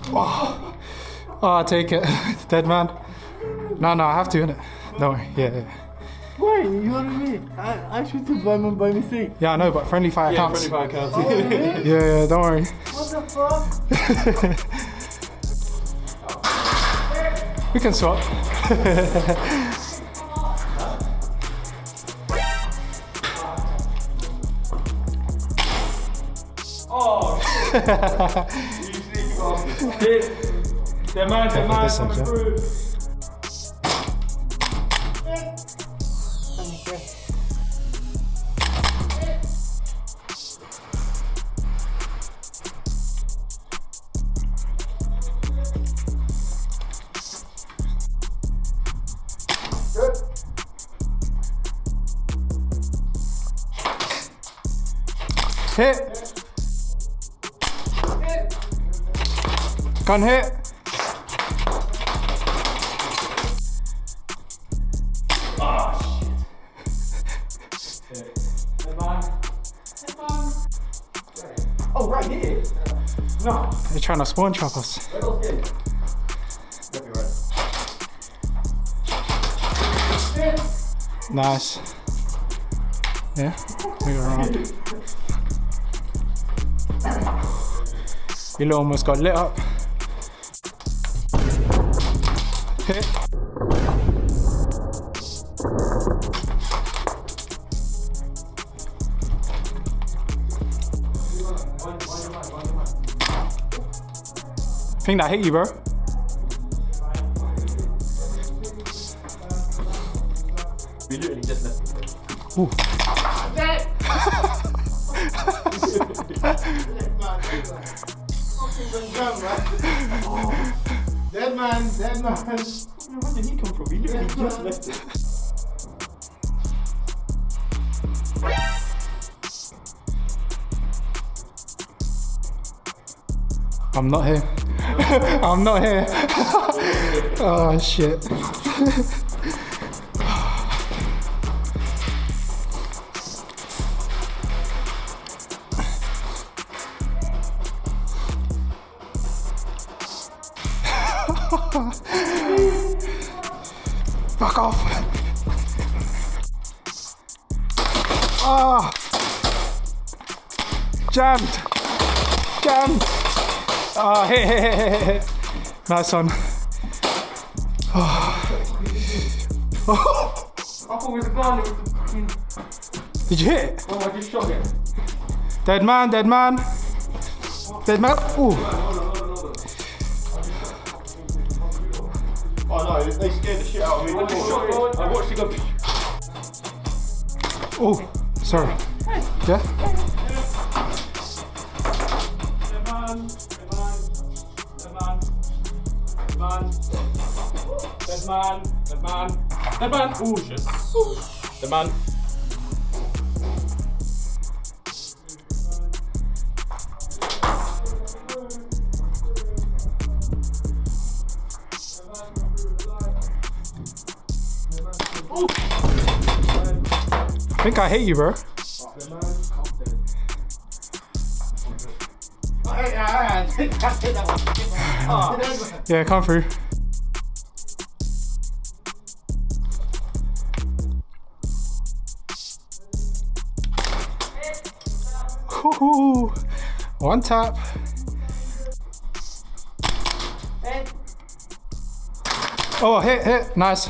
Oh, I'll take it. Dead man. No, I have to, innit? Don't worry. Yeah. Wait, you wanted me? I shooted by mistake. Yeah, I know, but friendly fire counts. Yeah, friendly fire counts. Oh, really? Yeah, don't worry. What the fuck? We can swap. Oh, shit. The man coming through. Hit. Gun hit. Oh, right here. No. They're trying to spawn trap us. Nice. Yeah, we go around. You almost got lit up. Hit. I think that hit you, bro. We literally just left. Ooh. Dead man. Where did he come from? We literally just left it. I'm not here. I'm not here. Oh shit. Fuck off. Ah. Jammed. Ah, hit. Nice one. I thought it was a gun. Did you hit? Oh, I just shot it. Dead man. Ooh. Oh no, they scared the shit out of me. I just shot it. I watched it go. Oh, sorry. Yeah? Dead man. Oh shit. The man. I think I hate you, bro. Yeah, come through. Ooh, one tap. Oh, hit, nice.